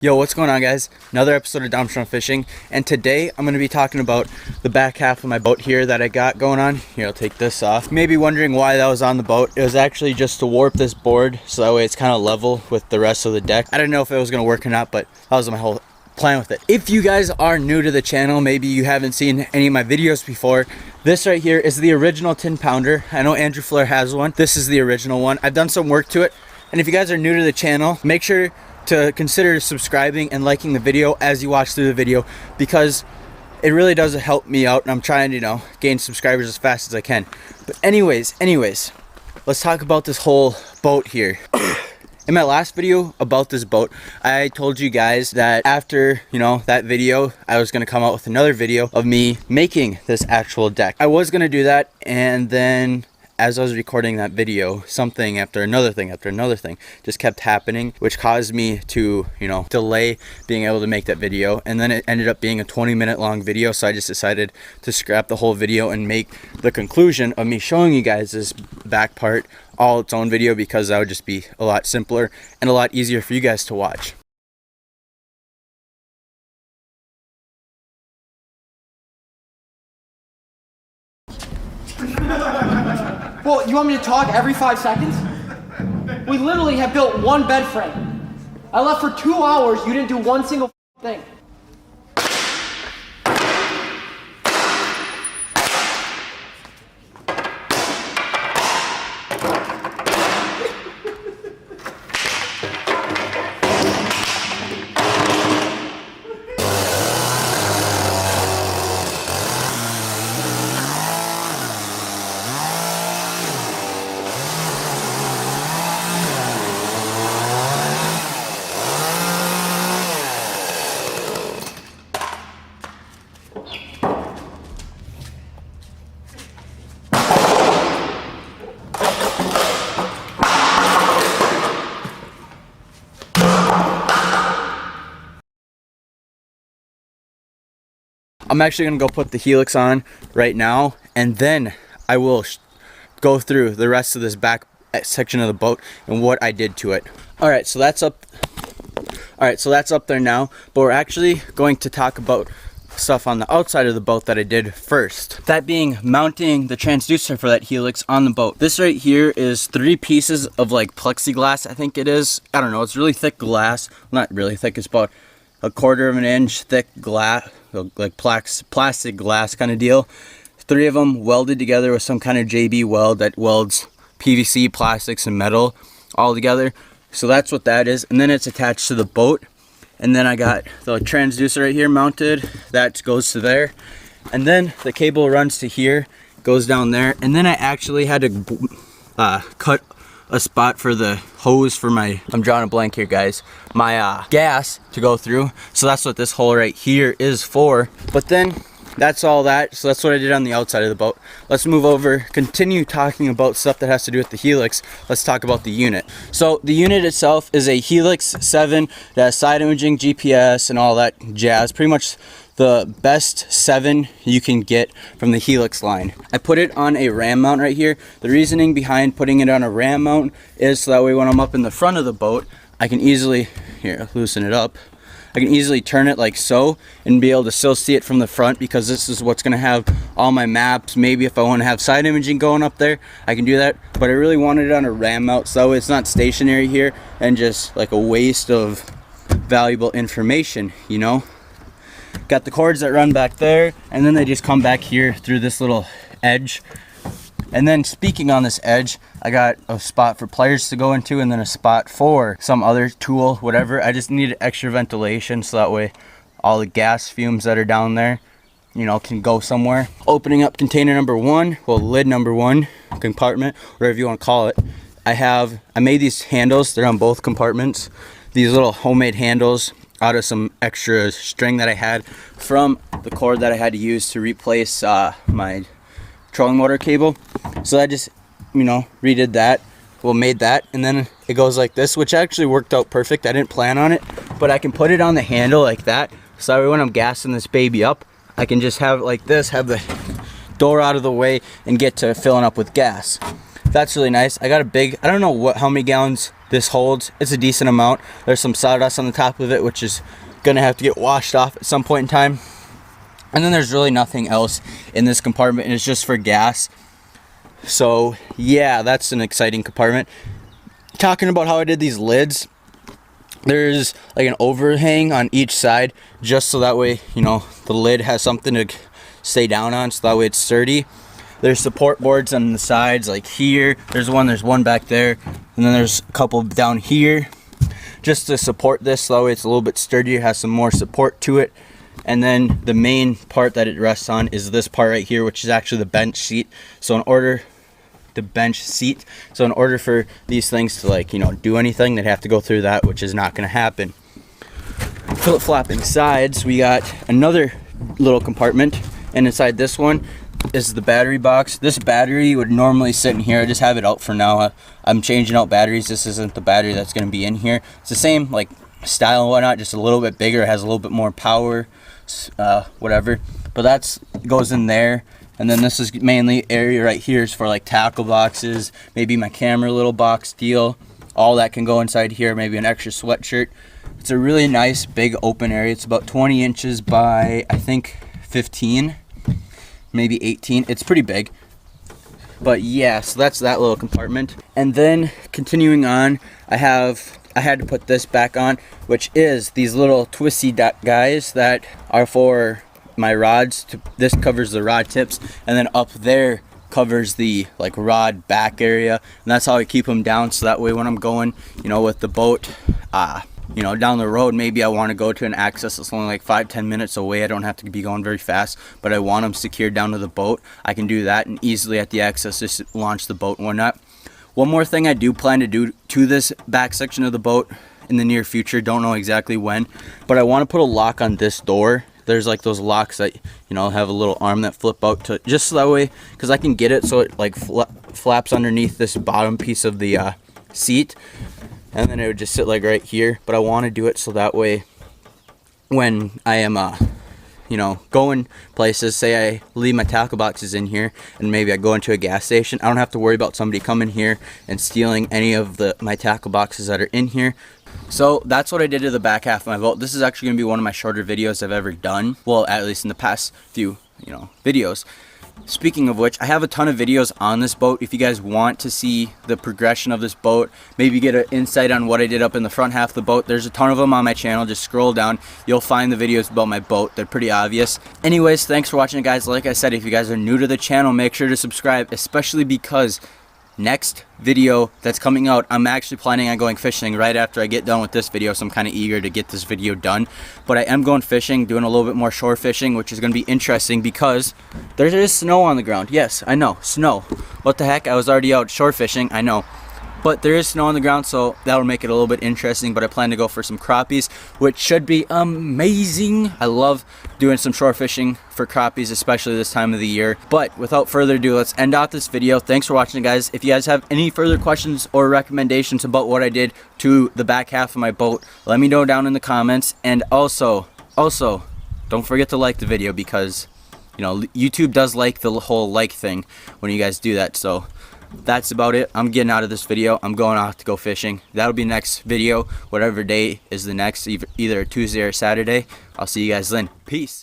Yo, what's going on, guys? Another episode of Dumpster Fishing, and today I'm going to be talking about the back half of my boat here that I got going on. Here, I'll take this off. You may be wondering why that was on the boat. It was actually just to warp this board so that way it's kind of level with the rest of the deck. I didn't know if it was going to work or not, but that was my whole plan with it. If you guys are new to the channel, maybe you haven't seen any of my videos before, this right here is the original 10 pounder. I know Andrew Flair has one. This is the original one. I've done some work to it, and if you guys are new to the channel, make sure to consider subscribing and liking the video as you watch through the video, because it really does help me out, and I'm trying to, gain subscribers as fast as I can. But anyways, let's talk about this whole boat here. In my last video about this boat, I told you guys that after, that video, I was going to come out with another video of me making this actual deck. I was going to do that, and then as I was recording that video, something after another thing just kept happening, which caused me to, delay being able to make that video. And then it ended up being a 20-minute long video, so I just decided to scrap the whole video and make the conclusion of me showing you guys this back part all its own video, because that would just be a lot simpler and a lot easier for you guys to watch. Well, you want me to talk every 5 seconds? We literally have built one bed frame. I left for 2 hours, you didn't do one single thing. I'm actually going to go put the helix on right now, and then I will go through the rest of this back section of the boat and what I did to it. Alright, so that's up there now, but we're actually going to talk about stuff on the outside of the boat that I did first. That being mounting the transducer for that helix on the boat. This right here is 3 pieces of like plexiglass, I think it is. I don't know, it's really thick glass. Not really thick, it's about 1/4 of an inch thick glass, like plastic glass kind of deal. 3 of them welded together with some kind of JB weld that welds PVC, plastics, and metal all together. So that's what that is, and then it's attached to the boat. And then I got the transducer right here mounted, that goes to there, and then the cable runs to here, goes down there. And then I actually had to cut a spot for the hose for my, I'm drawing a blank here, guys, my gas to go through. So that's what this hole right here is for. But then that's all that. So that's what I did on the outside of the boat. Let's move over, continue talking about stuff that has to do with the helix. Let's talk about the unit. So the unit itself is a Helix 7 that has side imaging, GPS, and all that jazz. Pretty much the best 7 you can get from the Helix line. I put it on a ram mount right here. The reasoning behind putting it on a ram mount is so that way when I'm up in the front of the boat, I can easily, here, loosen it up. I can easily turn it like so and be able to still see it from the front, because this is what's going to have all my maps. Maybe if I want to have side imaging going up there, I can do that. But I really wanted it on a ram mount so it's not stationary here and just like a waste of valuable information, Got the cords that run back there, and then they just come back here through this little edge. And then speaking on this edge, I got a spot for pliers to go into, and then a spot for some other tool, whatever. I just needed extra ventilation so that way all the gas fumes that are down there, can go somewhere. Opening up container number 1, well, lid number 1, compartment, whatever you want to call it. I made these handles, they're on both compartments. These little homemade handles out of some extra string that I had from the cord that I had to use to replace my trolling motor cable. So I just, redid that, made that, and then it goes like this, which actually worked out perfect. I didn't plan on it, but I can put it on the handle like that, so when I'm gassing this baby up, I can just have it like this, have the door out of the way, and get to filling up with gas. That's really nice. I got a big, I don't know how many gallons this holds. It's a decent amount. There's some sawdust on the top of it, which is gonna have to get washed off at some point in time. And then there's really nothing else in this compartment, and it's just for gas. So yeah, that's an exciting compartment. Talking about how I did these lids, there's like an overhang on each side, just so that way, you know, the lid has something to stay down on, so that way it's sturdy. There's support boards on the sides, like here. There's one back there, and then there's a couple down here, just to support this, so that way it's a little bit sturdier, has some more support to it. And then the main part that it rests on is this part right here, which is actually the bench seat. So in order for these things to, like, you know, do anything, they'd have to go through that, which is not going to happen. Flip-flopping sides, we got another little compartment, and inside this one is the battery box. This battery would normally sit in here. I just have it out for now. I'm changing out batteries. This isn't the battery that's going to be in here. It's the same like style and whatnot, just a little bit bigger. It has a little bit more power, whatever. But that's goes in there. And then this is mainly area right here is for like tackle boxes, maybe my camera little box deal. All that can go inside here, maybe an extra sweatshirt. It's a really nice big open area. It's about 20 inches by, I think, 15, maybe 18. It's pretty big. But yeah, so that's that little compartment. And then continuing on, I had to put this back on, which is these little twisty guys that are for my rods. This covers the rod tips, and then up there covers the like rod back area, and that's how I keep them down, so that way when I'm going, you know, with the boat, you know, down the road, maybe I want to go to an access that's only like 5-10 minutes away. I don't have to be going very fast, but I want them secured down to the boat. I can do that, and easily at the access just launch the boat and whatnot. One more thing I do plan to do to this back section of the boat in the near future, don't know exactly when, but I want to put a lock on this door. There's like those locks that, you know, have a little arm that flip out to, just so that way, because I can get it so it like flaps underneath this bottom piece of the seat, and then it would just sit like right here. But I want to do it so that way when I am you know, going places, say I leave my tackle boxes in here and maybe I go into a gas station, I don't have to worry about somebody coming here and stealing any of my tackle boxes that are in here. So that's what I did to the back half of my boat. This is actually going to be one of my shorter videos I've ever done. Well, at least in the past few, you know, videos. Speaking of which, I have a ton of videos on this boat. If you guys want to see the progression of this boat, maybe get an insight on what I did up in the front half of the boat, there's a ton of them on my channel. Just scroll down, you'll find the videos about my boat. They're pretty obvious. Anyways, thanks for watching, guys. Like I said, if you guys are new to the channel, make sure to subscribe, especially because next video that's coming out, I'm actually planning on going fishing right after I get done with this video, so I'm kind of eager to get this video done. But I am going fishing, doing a little bit more shore fishing, which is going to be interesting because there is snow on the ground. Yes, I know, snow. What the heck, I was already out shore fishing, I know. But there is snow on the ground, so that'll make it a little bit interesting. But I plan to go for some crappies, which should be amazing. I love doing some shore fishing for crappies, especially this time of the year. But without further ado, let's end out this video. Thanks for watching, guys. If you guys have any further questions or recommendations about what I did to the back half of my boat, let me know down in the comments. And also, don't forget to like the video, because, you know, YouTube does like the whole like thing when you guys do that. So that's about it. I'm getting out of this video. I'm going off to go fishing. That'll be next video, whatever day is the next, either Tuesday or Saturday. I'll see you guys then. Peace.